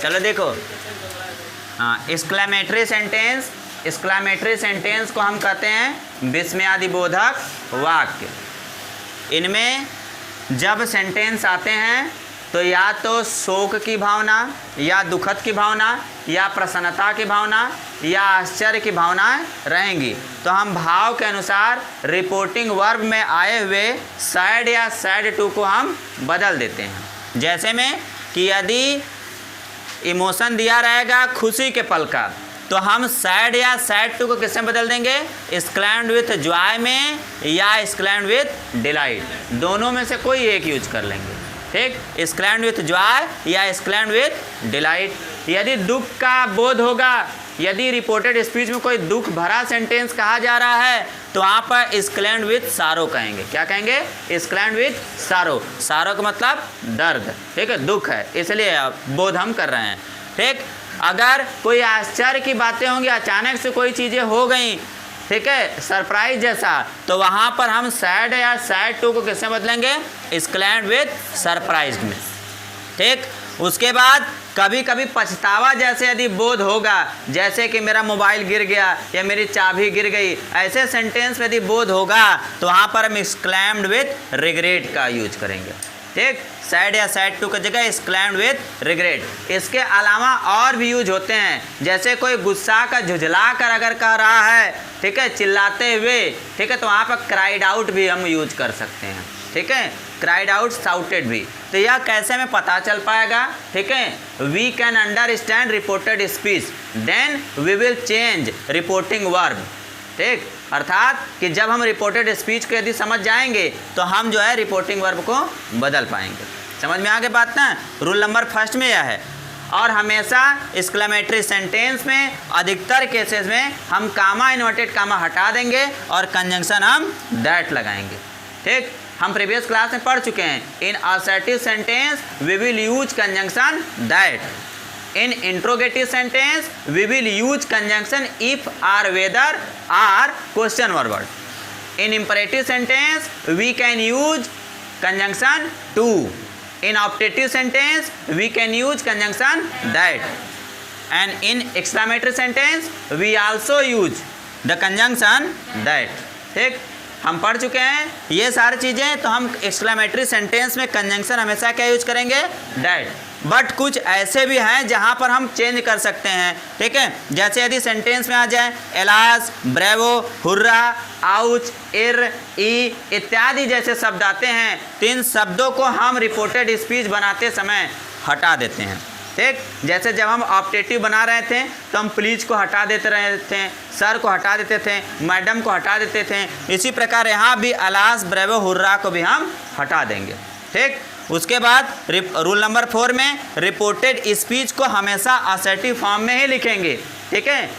चलो देखो, हाँ, एक्सक्लेमेटरी सेंटेंस, एक्सक्लेमेटरी सेंटेंस को हम कहते हैं विस्मयादिबोधक वाक्य। इनमें जब सेंटेंस आते हैं तो या तो शोक की भावना या दुखद की भावना या प्रसन्नता की भावना या आश्चर्य की भावनाएं रहेंगी, तो हम भाव के अनुसार रिपोर्टिंग वर्ब में आए हुए सैड या सैड टू को हम बदल देते हैं। जैसे में कि यदि इमोशन दिया रहेगा खुशी के पल का, तो हम सैड या सैड टू को किससे बदल देंगे? एक्सक्लेम्ड विथ जॉय में या एक्सक्लेम्ड विथ डिलाइट, दोनों में से कोई एक यूज कर लेंगे। ठीक, एक्सक्लेम्ड विथ जॉय या एक्सक्लेम्ड विथ डिलाइट। यदि दुख का बोध होगा, यदि रिपोर्टेड स्पीच में कोई दुख भरा सेंटेंस कहा जा रहा है, तो वहाँ पर एक्सक्लेम्ड विथ सारो कहेंगे। क्या कहेंगे? एक्सक्लेम्ड विथ सारो। सारो का मतलब दर्द, ठीक है, दुख है, इसलिए बोध हम कर रहे हैं। ठीक, अगर कोई आश्चर्य की बातें होंगी, अचानक से कोई चीज़ें हो गई, ठीक है, सरप्राइज जैसा, तो वहाँ पर हम सैड या सैड टू को किससे बदलेंगे? एक्सक्लेम्ड विथ सरप्राइज्ड में। ठीक, उसके बाद कभी कभी पछतावा जैसे यदि बोध होगा, जैसे कि मेरा मोबाइल गिर गया या मेरी चाबी गिर गई, ऐसे सेंटेंस में यदि बोध होगा तो वहाँ पर हम एक्सक्लेम्ड विथ रिग्रेट का यूज करेंगे। ठीक, सैड या सैड टू की जगह एक्सक्लेम्ड विथ रिग्रेट। इसके अलावा और भी यूज होते हैं, जैसे कोई गुस्सा का झुझला कर अगर कह रहा है, ठीक है, चिल्लाते हुए, ठीक है, तो वहाँ पर क्राइड आउट भी हम यूज कर सकते हैं। ठीक है, क्राइड आउट, शाउटेड भी। तो यह कैसे में पता चल पाएगा? ठीक है, we can understand reported speech, then we will change reporting verb. ठीक, अर्थात कि जब हम रिपोर्टेड स्पीच को यदि समझ जाएंगे तो हम जो है रिपोर्टिंग वर्ब को बदल पाएंगे। समझ में आगे बात ना? रूल नंबर फर्स्ट में यह है। और हमेशा एक्सक्लेमेटरी सेंटेंस में अधिकतर केसेस में हम कामा, इन्वर्टेड कामा हटा देंगे और कंजंक्शन हम दैट लगाएंगे। ठीक, हम प्रीवियस क्लास में पढ़ चुके हैं, in assertive sentence we will use conjunction that, in interrogative sentence we will use conjunction if or whether or question word, in imperative sentence we can use conjunction to, in optative sentence we can use conjunction that, and in exclamatory sentence we also use the conjunction that। ठीक, हम पढ़ चुके हैं ये सारी चीज़ें, तो हम एक्सक्लेमेटरी सेंटेंस में कंजंक्शन हमेशा क्या यूज करेंगे? दैट। बट कुछ ऐसे भी हैं जहाँ पर हम चेंज कर सकते हैं। ठीक है, जैसे यदि सेंटेंस में आ जाए एलास, ब्रेवो, हुर्रा, आउच, इर, ई इत्यादि जैसे शब्द आते हैं, तो इन शब्दों को हम रिपोर्टेड स्पीच बनाते समय हटा देते हैं। ठीक, जैसे जब हम ऑप्टेटिव बना रहे थे तो हम प्लीज को हटा देते रहे थे, सर को हटा देते थे, मैडम को हटा देते थे, इसी प्रकार यहाँ भी अलास, ब्रेवो, हुर्रा को भी हम हटा देंगे। ठीक, उसके बाद रूल नंबर 4 में रिपोर्टेड स्पीच को हमेशा असर्टिव फॉर्म में ही लिखेंगे। ठीक है,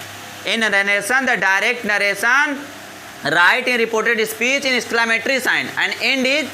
in narration the direct narration right in reported speech in exclamatory sign and end is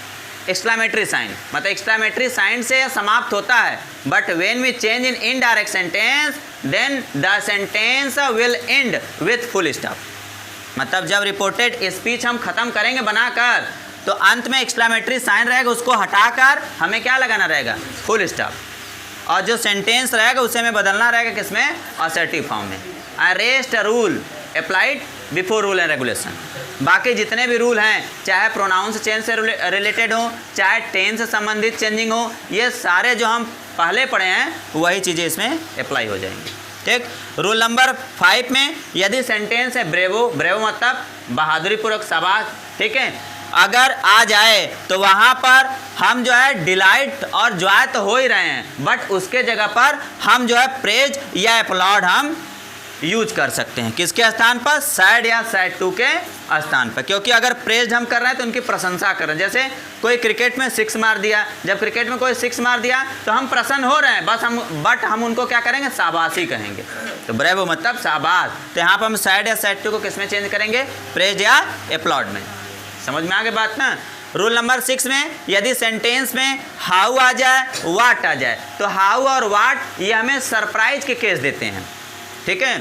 exclamatory sign, मतलब एक्सक्लेमेटरी साइन से समाप्त होता है। But when we change in indirect sentence then the sentence will end with full stop. मतलब जब reported speech हम खत्म करेंगे बनाकर, तो अंत में एक्सक्लेमेटरी साइन रहेगा, उसको हटाकर हमें क्या लगाना रहेगा? Full stop. और जो सेंटेंस रहेगा उसे हमें बदलना रहेगा किसमें? असर्टिव फॉर्म में। Arrest rule applied before rule and regulation. बाकी जितने भी रूल हैं, चाहे प्रोनाउंस चेंज से रिलेटेड हो, चाहे टेंस से संबंधित चेंजिंग हो, ये सारे जो हम पहले पढ़े हैं वही चीज़ें इसमें अप्लाई हो जाएंगी। ठीक, रूल नंबर 5 में यदि सेंटेंस है ब्रेवो, ब्रेवो मतलब बहादुरी पूर्वक, शाबाश, ठीक है, अगर आ जाए तो वहाँ पर हम जो है डिलाइट और जॉय तो हो ही रहे हैं, बट उसके जगह पर हम जो है प्रेज या अपलॉड हम यूज कर सकते हैं। किसके स्थान पर? सैड या सैड टू के स्थान पर। क्योंकि अगर प्रेज हम कर रहे हैं तो उनकी प्रशंसा कर रहे हैं। जैसे कोई क्रिकेट में 6 मार दिया, जब क्रिकेट में कोई 6 मार दिया तो हम प्रसन्न हो रहे हैं, बट हम उनको क्या करेंगे? शाबाशी कहेंगे। तो ब्रेवो मतलब शाबाश। तो यहाँ पर हम सैड या सैड टू को किस में चेंज करेंगे? प्रेज या अपलॉड में। समझ में आगे बात ना? रूल नंबर 6 में यदि सेंटेंस में हाउ आ जाए, वाट आ जाए, तो हाउ और वाट ये हमें सरप्राइज के केस देते हैं। ठीक है,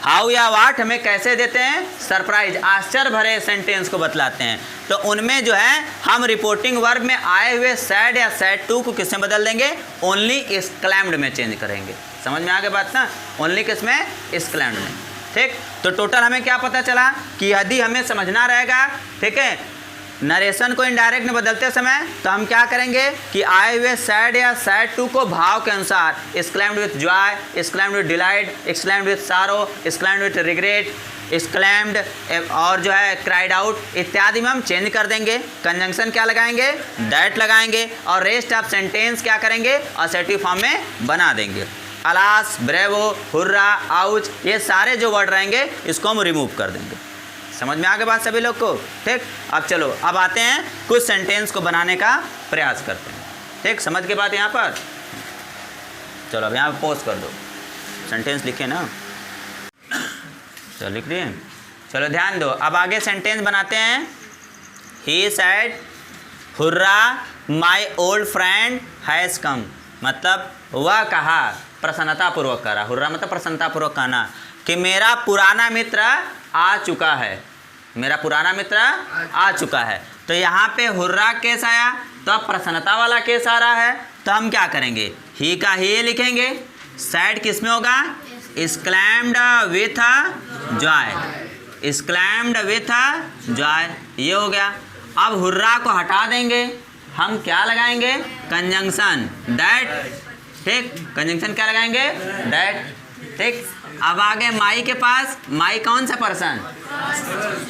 हाउ या वाट हमें कैसे देते हैं, सरप्राइज, आश्चर्य भरे सेंटेंस को बतलाते हैं। तो उनमें जो है हम रिपोर्टिंग वर्ब में आए हुए सैड या सैड टू को किसमें बदल देंगे, ओनली एक्सक्लेम्ड में चेंज करेंगे। समझ में आ गया बात ना, ओनली किसमें, एक्सक्लेम्ड में। ठीक, तो टोटल हमें क्या पता चला कि यदि हमें समझना रहेगा, ठीक है, नरेशन को इनडायरेक्ट में बदलते समय तो हम क्या करेंगे कि आए हुए सैड या सैड टू को भाव के अनुसार exclaimed with Joy, exclaimed with delight, exclaimed with सारो, एक्सक्लेम्ड विथ रिग्रेट, एक्सक्लेम्ड और जो है क्राइड आउट इत्यादि में हम चेंज कर देंगे। कंजंक्शन क्या लगाएंगे, दैट लगाएंगे, और रेस्ट ऑफ सेंटेंस क्या करेंगे, असर्टिव फॉर्म में बना देंगे। अलास, ब्रेवो, हुर्रा, आउच, ये सारे जो वर्ड रहेंगे इसको हम रिमूव कर देंगे। समझ में आ गया बात सभी लोग को। ठीक, अब चलो अब आते हैं कुछ सेंटेंस को बनाने का प्रयास करते हैं। ठीक, समझ के बात यहाँ पर, चलो अब यहाँ पर पॉज कर दो, सेंटेंस लिखे ना, चलो लिख दिए, चलो ध्यान दो। अब आगे सेंटेंस बनाते हैं। He said hurrah my old friend has come, मतलब वह कहा, प्रसन्नतापूर्वक करा, हुर्रा मतलब प्रसन्नतापूर्वक कहना कि मेरा पुराना मित्र आ चुका है, मेरा पुराना मित्र आ चुका है। तो यहाँ पे हुर्रा केस आया तो अब प्रसन्नता वाला केस आ रहा है, तो हम क्या करेंगे, ही का ही लिखेंगे, सैड किस में होगा, exclaimed with Joy, exclaimed with Joy, ये हो गया। अब हुर्रा को हटा देंगे, हम क्या लगाएंगे, कंजंक्शन दैट। ठीक, कंजंक्शन क्या लगाएंगे, दैट। ठीक, अब आगे माई के पास, माई कौन सा पर्सन,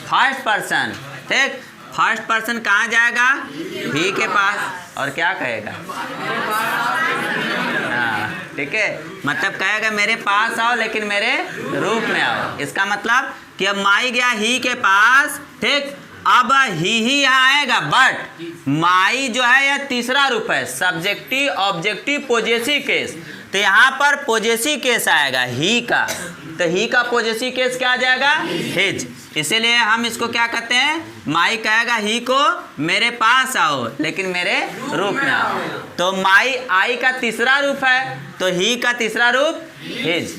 फर्स्ट पर्सन। ठीक, फर्स्ट पर्सन कहाँ जाएगा, ही के पास, और क्या कहेगा, हाँ ठीक है, मतलब कहेगा मेरे पास आओ लेकिन मेरे रूप में आओ। इसका मतलब कि अब माई गया ही के पास, ठीक, अब ही यहाँ आएगा, बट माई जो है यह तीसरा रूप है, सब्जेक्टिव ऑब्जेक्टिव पॉजेसिव केस। तो यहाँ पर पॉजेसिव केस आएगा ही का, तो ही का पॉजेसिव केस क्या आ जाएगा, हिज। इसीलिए हम इसको क्या कहते हैं, माई कहेगा ही को मेरे पास आओ लेकिन मेरे रूप में आओ। तो माई आई का तीसरा रूप है, तो ही का तीसरा रूप हिज।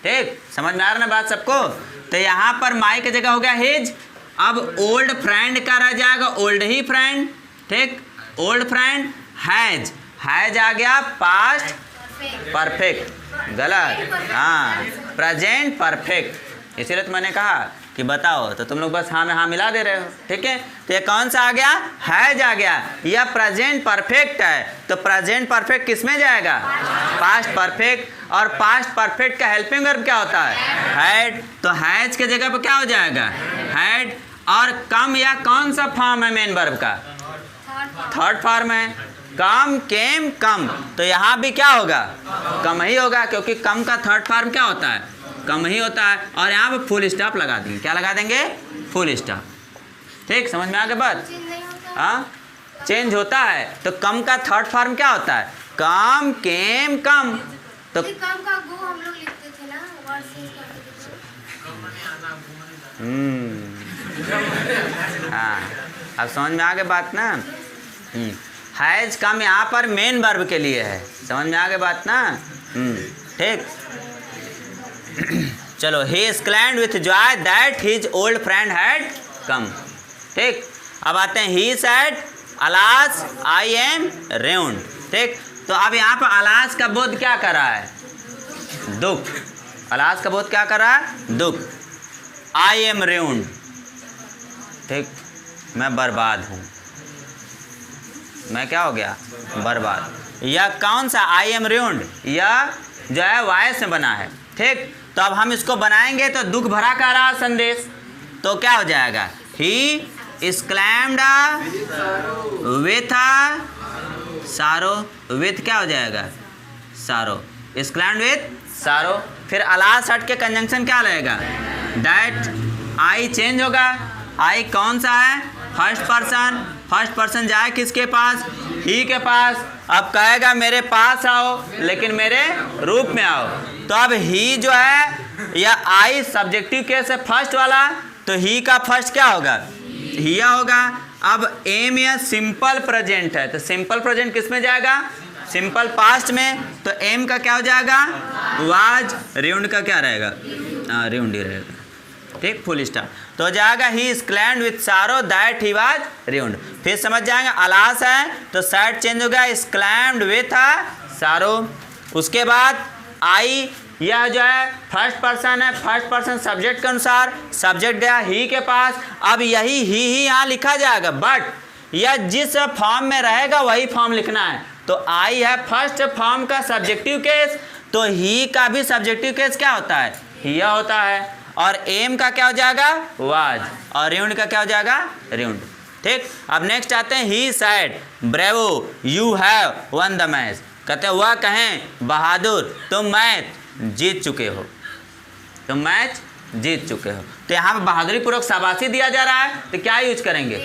ठीक, समझ में आ रहा ना बात सबको। तो यहाँ पर माई की जगह हो गया हिज। अब ओल्ड फ्रेंड का रह जाएगा ओल्ड ही फ्रेंड। ठीक, ओल्ड फ्रेंड, हैज, हैज आ गया पास्ट परफेक्ट, गलत, हाँ प्रेजेंट परफेक्ट। इसीलिए तो मैंने कहा कि बताओ, तो तुम लोग बस हाँ में हाँ मिला दे रहे हो। ठीक है, तो ये कौन सा आ गया, हैज आ गया, यह प्रेजेंट परफेक्ट है। तो प्रेजेंट परफेक्ट किस में जाएगा, पास्ट परफेक्ट। और पास्ट परफेक्ट का हेल्पिंग वर्ब क्या होता है, हैड। तो हैज के जगह पर क्या हो जाएगा, हैड। और कम या कौन सा फॉर्म है मेन वर्ब का, थर्ड फॉर्म है, कम, केम, कम। तो यहाँ भी क्या होगा, कम ही होगा, क्योंकि कम का थर्ड फॉर्म क्या होता है, कम ही होता है। और यहाँ पे फुल स्टॉप लगा देंगे, क्या लगा देंगे, फुल स्टॉप। ठीक, समझ में आ गया बात, हाँ चेंज होता है। तो कम का थर्ड फॉर्म क्या होता है, कम, केम, कम। तो कम का गो हम लोग लिखते थे ना, वर्ड चेंज करते थे। हाँ, अब समझ में आ गया बात ना। हैज कम यहाँ पर मेन वर्ब के लिए है, समझ में आ गया बात ना। ठीक, चलो, he exclaimed with joy that his old friend had come. ठीक, अब आते हैं he said alas I am ruined. ठीक, तो अब यहाँ पर अलास का बोध क्या कर रहा है, दुख। अलास का बोध क्या कर रहा है, दुख। आई एम रेउंड, ठीक, मैं बर्बाद हूँ, मैं क्या हो गया, बर्बाद। यह कौन सा आई एम रेउंड, यह जो है वायस में बना है। ठीक, तो अब हम इसको बनाएंगे तो दुख भरा का रहा संदेश, तो क्या हो जाएगा, ही एक्सक्लेम्ड विथ सारो, विथ क्या हो जाएगा, सारो, एक्सक्लेम्ड विथ सारो। फिर अलास हट के कंजंक्शन क्या लगेगा, दैट। आई चेंज होगा, आई कौन सा है, फर्स्ट पर्सन। फर्स्ट पर्सन जाए किसके पास, ही के पास। अब कहेगा मेरे पास आओ लेकिन मेरे रूप में आओ। तो अब ही जो है या आई सब्जेक्टिव केस है फर्स्ट वाला, तो ही का फर्स्ट क्या होगा, हिया होगा। अब एम या सिंपल प्रेजेंट है, तो सिंपल प्रेजेंट किस में जाएगा, सिंपल पास्ट में। तो एम का क्या हो जाएगा, वाज। रेउंड का क्या रहेगा, रिउंड ही रहेगा, ठीक, फुल स्टॉप। तो हो जाएगा ही एक्सक्लेम्ड विथ सारो दैट ही वाज रिउंड। फिर समझ जाएंगे अलास है तो सैड चेंज हो गया एक्सक्लेम्ड विथ सारो। उसके बाद आई, यह जो है फर्स्ट पर्सन है, फर्स्ट पर्सन सब्जेक्ट के अनुसार, सब्जेक्ट गया ही के पास। अब यही ही यहाँ लिखा जाएगा, बट यह जिस फॉर्म में रहेगा वही फॉर्म लिखना है। तो आई है फर्स्ट फॉर्म का सब्जेक्टिव केस, तो ही का भी सब्जेक्टिव केस क्या होता है, हिया होता है। और एम का क्या हो जाएगा, वाज, और रिउंड का क्या हो जाएगा, रिउंड, ठीक। अब नेक्स्ट आते हैं he said bravo you have won the match. कहते हैं वह कहें बहादुर तुम मैच जीत चुके हो, तुम मैच जीत चुके हो। तो यहाँ पे बहादुरी पूर्वक शाबाशी दिया जा रहा है, तो क्या यूज करेंगे,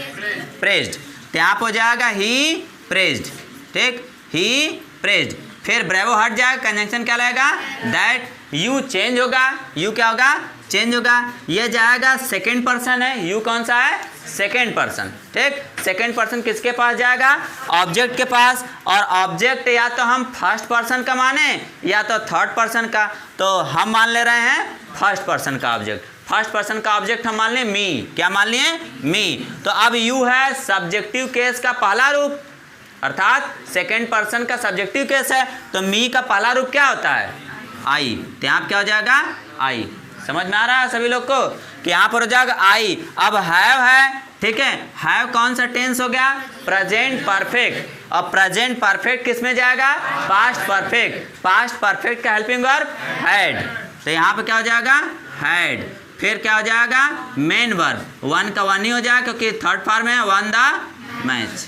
प्रेज्ड। तो यहाँ पे हो जाएगा ही प्रेज्ड, ठीक, ही प्रेज्ड। फिर ब्रेवो हट जाएगा, कंजंक्शन क्या लगेगा, दैट। यू चेंज होगा, यू क्या होगा, चेंज होगा। ये जाएगा सेकंड पर्सन है, यू कौन सा है, सेकंड पर्सन, ठीक। सेकंड पर्सन किसके पास जाएगा, ऑब्जेक्ट के पास। और ऑब्जेक्ट या तो हम फर्स्ट पर्सन का माने या तो थर्ड पर्सन का, तो हम मान ले रहे हैं फर्स्ट पर्सन का ऑब्जेक्ट। फर्स्ट पर्सन का ऑब्जेक्ट हम मान लें मी, क्या मान लिए, मी। तो अब यू है सब्जेक्टिव केस का पहला रूप, अर्थात सेकंड पर्सन का सब्जेक्टिव केस है, तो मी का पहला रूप क्या होता है, आई। तो यहाँ क्या हो जाएगा, आई। समझ में आ रहा है सभी लोग को कि यहाँ पर हो जाएगा आई। अब हैव है, ठीक है, हैव कौन सा टेंस हो गया, प्रेजेंट परफेक्ट। और प्रेजेंट परफेक्ट किस में जाएगा, पास्ट परफेक्ट। पास्ट परफेक्ट का हेल्पिंग वर्ब हैड, तो यहाँ पे क्या हो जाएगा, हैड। फिर क्या हो जाएगा, मेन वर्ब, वन का वन ही हो जाएगा क्योंकि थर्ड फॉर्म है, one the match,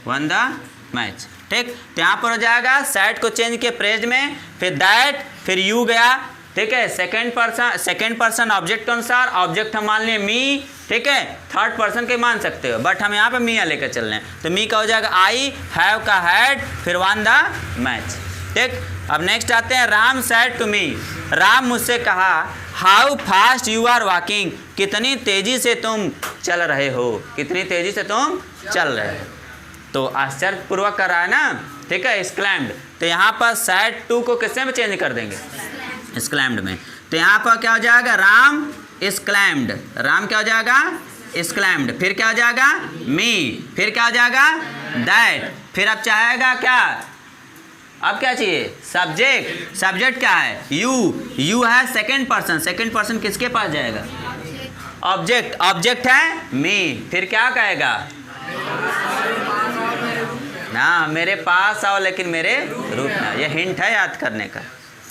one the match, ठीक। तो यहाँ पर हो जाएगा सैड को चेंज किए प्रेज्ड में, फिर दैट, फिर यू गया, ठीक है। सेकंड पर्सन ऑब्जेक्ट के अनुसार, ऑब्जेक्ट हम मान लें मी, ठीक है। थर्ड पर्सन के मान सकते हो, बट हम यहाँ पे मियाँ लेकर चल रहे हैं, तो मी का हो जाएगा आई, हैव का हैड, फिर वन द मैच, ठीक। अब नेक्स्ट आते हैं Ram said to me. Ram मुझसे कहा how fast you are walking, कितनी तेजी से तुम चल रहे हो, कितनी तेजी से तुम चल रहे हो। तो आश्चर्यपूर्वक कर रहा है ना, ठीक है, एक्सक्लेम्ड। तो यहाँ पर सैड टू को किससे में चेंज कर देंगे, एक्सक्लेम्ड में। तो यहाँ पर क्या हो जाएगा, राम एक्सक्लेम्ड, राम क्या हो जाएगा, एक्सक्लेम्ड। फिर क्या हो जाएगा, मी, फिर क्या हो जाएगा, दैट। फिर अब चाहेगा क्या, अब क्या चाहिए, सब्जेक्ट। सब्जेक्ट क्या है, यू, यू है सेकंड पर्सन, सेकंड पर्सन किसके पास जाएगा, ऑब्जेक्ट, ऑब्जेक्ट है मी। फिर क्या कहेगा ना, मेरे पास आओ लेकिन मेरे रूप में। यह हिंट है याद करने का,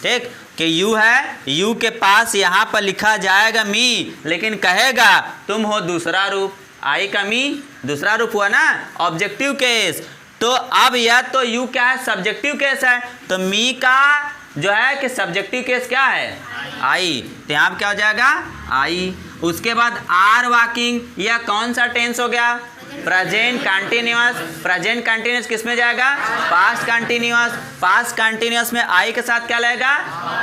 ठीक, कि यू है, यू के पास यहाँ पर लिखा जाएगा मी, लेकिन कहेगा तुम हो दूसरा रूप। आई का मी दूसरा रूप हुआ ना, ऑब्जेक्टिव केस। तो अब यह तो यू क्या है, सब्जेक्टिव केस है, तो मी का जो है कि सब्जेक्टिव केस क्या है, आई। तो यहाँ क्या हो जाएगा, आई। उसके बाद आर वॉकिंग, यह कौन सा टेंस हो गया, प्रेजेंट कंटिन्यूअस। प्रेजेंट कंटिन्यूअस किस में जाएगा, पास्ट कंटिन्यूअस। पास्ट कंटिन्यूअस में आई के साथ क्या लगेगा,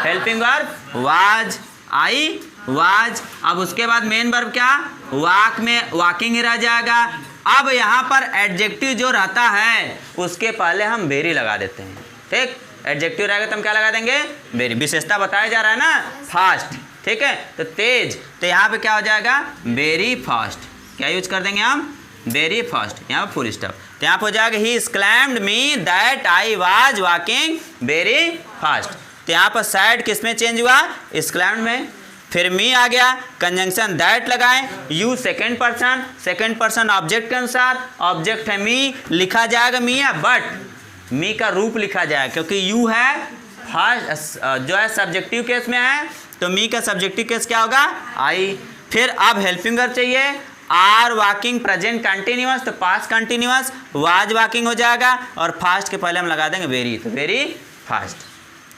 helping verb was, I was. अब उसके बाद मेन वर्ब क्या, वॉक में वॉकिंग ही रह जाएगा। अब यहाँ पर एडजेक्टिव जो रहता है उसके पहले हम वेरी लगा देते हैं, ठीक। एडजेक्टिव रहेगा तो हम क्या लगा देंगे, वेरी। विशेषता बताया जा रहा है ना, फास्ट, ठीक है, तो तेज। तो यहाँ पे क्या हो जाएगा, वेरी फास्ट। क्या यूज कर देंगे हम, वेरी फास्ट, यहाँ पर फुल स्टॉप। तो यहाँ पर हो जाएगा he exclaimed me that I was walking very fast. तो यहाँ पर सैड किस में चेंज हुआ, एक्सक्लेम्ड में। फिर मी आ गया, कंजंक्शन दैट लगाएं। You second person, second person object के अनुसार, ऑब्जेक्ट है मी, लिखा जाएगा मी है, बट मी का रूप लिखा जाएगा क्योंकि यू है फर्स्ट जो है सब्जेक्टिव केस में है, तो मी का सब्जेक्टिव केस क्या होगा, आई। फिर अब हेल्पिंग वर्ब चाहिए, आर वॉकिंग प्रेजेंट कंटिन्यूअस, तो पास्ट कंटिन्यूअस, वाज वॉकिंग हो जाएगा, और फास्ट के पहले हम लगा देंगे वेरी, तो वेरी फास्ट।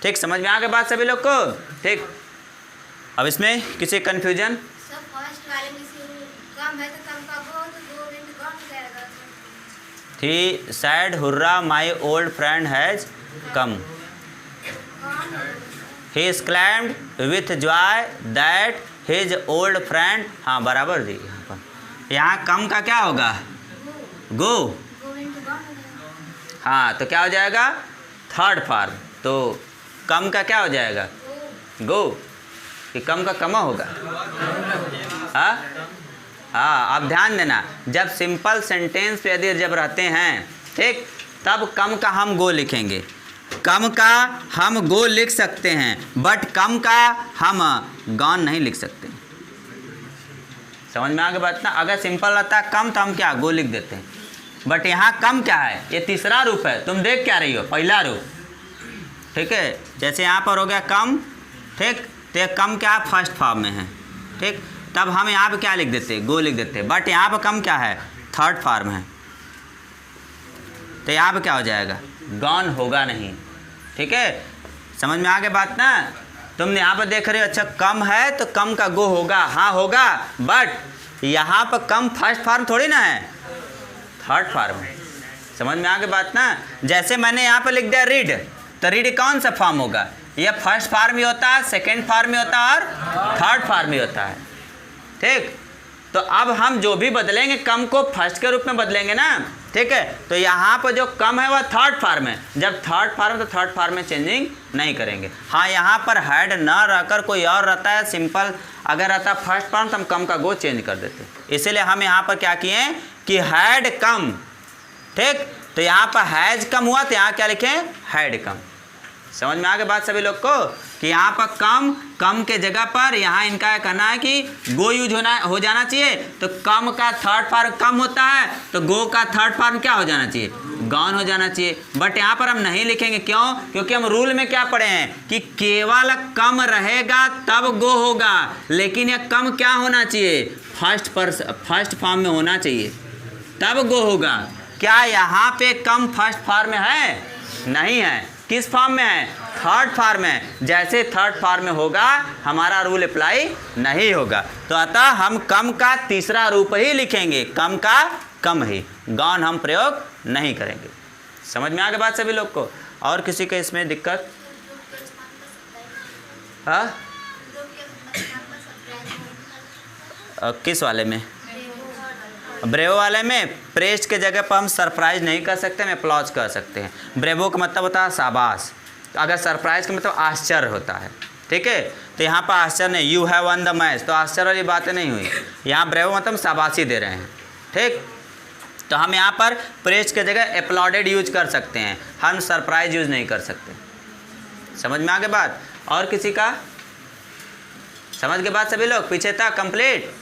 ठीक, समझ में आ गया बात सभी लोग को, ठीक। अब इसमें किसी कन्फ्यूजन, सब फर्स्ट वाले में से कम है तो कम का गो, तो 2 मिनट कम हो जाएगा। थी sad hurrah my old friend has come, he exclaimed with joy that his old friend, हाँ बराबर दी। यहाँ कम का क्या होगा, गो, 2 मिनट कम हो जाएगा। हाँ तो क्या हो जाएगा, थर्ड फॉर्म, तो कम का क्या हो जाएगा, गो। कि कम का कम होगा? हाँ हाँ, आप ध्यान देना, जब सिंपल सेंटेंस पे यदि जब रहते हैं, ठीक, तब कम का हम गो लिखेंगे। कम का हम गो लिख सकते हैं, बट कम का हम गॉन नहीं लिख सकते। समझ में आ गई बात ना? अगर सिंपल रहता है कम तो हम क्या गो लिख देते हैं, बट यहाँ कम क्या है, ये तीसरा रूप है। तुम देख क्या रही हो? पहला रूप, ठीक है। जैसे यहाँ पर हो गया कम, ठीक, तो ये कम क्या है? फर्स्ट फॉर्म में है, ठीक। तब हम यहाँ पे क्या लिख देते? गो लिख देते। बट यहाँ पे कम क्या है? थर्ड फॉर्म है, तो यहाँ पे क्या हो जाएगा? गॉन होगा नहीं, ठीक है। समझ में आ गई बात ना? तुम यहाँ पर देख रहे हो, अच्छा कम है तो कम का गो होगा, हाँ होगा, बट यहाँ पर कम फर्स्ट फॉर्म थोड़ी ना है, थर्ड फॉर्म है। समझ में आ गई बात ना? जैसे मैंने यहाँ पर लिख दिया रीड, तो रीड कौन सा फॉर्म होगा? यह फर्स्ट फॉर्म भी होता है, सेकेंड फॉर्म भी होता है और थर्ड फॉर्म भी होता है, ठीक। तो अब हम जो भी बदलेंगे कम को फर्स्ट के रूप में बदलेंगे ना, ठीक है। तो यहाँ पर जो कम है वह थर्ड फॉर्म है। जब थर्ड फॉर्म तो थर्ड फॉर्म में चेंजिंग नहीं करेंगे। हाँ, यहाँ पर हैड न रहकर कोई और रहता है, सिंपल अगर रहता फर्स्ट फॉर्म तो हम कम का गो चेंज कर देते। इसीलिए हम यहाँ पर क्या किए कि हैड कम, ठीक। तो यहाँ पर हैज कम हुआ तो यहाँ क्या लिखें? Had come. समझ में आ गई बात सभी लोग को? कि यहाँ पर कम के जगह पर यहाँ इनका कहना है कि गो यूज हो जाना चाहिए। तो कम का थर्ड फॉर्म कम होता है, तो गो का थर्ड फॉर्म क्या हो जाना चाहिए? गॉन हो जाना चाहिए। बट यहाँ पर हम नहीं लिखेंगे, क्यों? क्योंकि हम रूल में क्या पढ़े हैं कि केवल कम रहेगा तब गो होगा, लेकिन यह कम क्या होना चाहिए? फर्स्ट फॉर्म में होना चाहिए, तब गो होगा। क्या यहाँ पे कम फर्स्ट फॉर्म में है? नहीं है। किस फॉर्म में है? थर्ड फॉर्म में। जैसे थर्ड फॉर्म में होगा हमारा रूल अप्लाई नहीं होगा। तो अतः हम कम का तीसरा रूप ही लिखेंगे, कम का कम ही, गॉन हम प्रयोग नहीं करेंगे। समझ में आ गई बात सभी लोग को? और किसी को इसमें दिक्कत? हाँ, किस वाले में? ब्रेवो वाले में प्रेस्ट के जगह पर हम सरप्राइज नहीं कर सकते, हम अप्लॉज कर सकते हैं। ब्रेवो का मतलब होता है शाबाश, अगर सरप्राइज का मतलब आश्चर्य होता है, ठीक है। तो यहाँ पर आश्चर्य नहीं, you have won the match, तो आश्चर्य वाली बातें नहीं हुई। यहाँ ब्रेवो मतलब शाबाशी दे रहे हैं, ठीक। तो हम यहाँ पर प्रेस्ट के जगह अपलॉडेड यूज कर सकते हैं, हम सरप्राइज यूज नहीं कर सकते। समझ में आ गई बात? और किसी का? समझ के बाद सभी लोग पीछे तक कंप्लीट?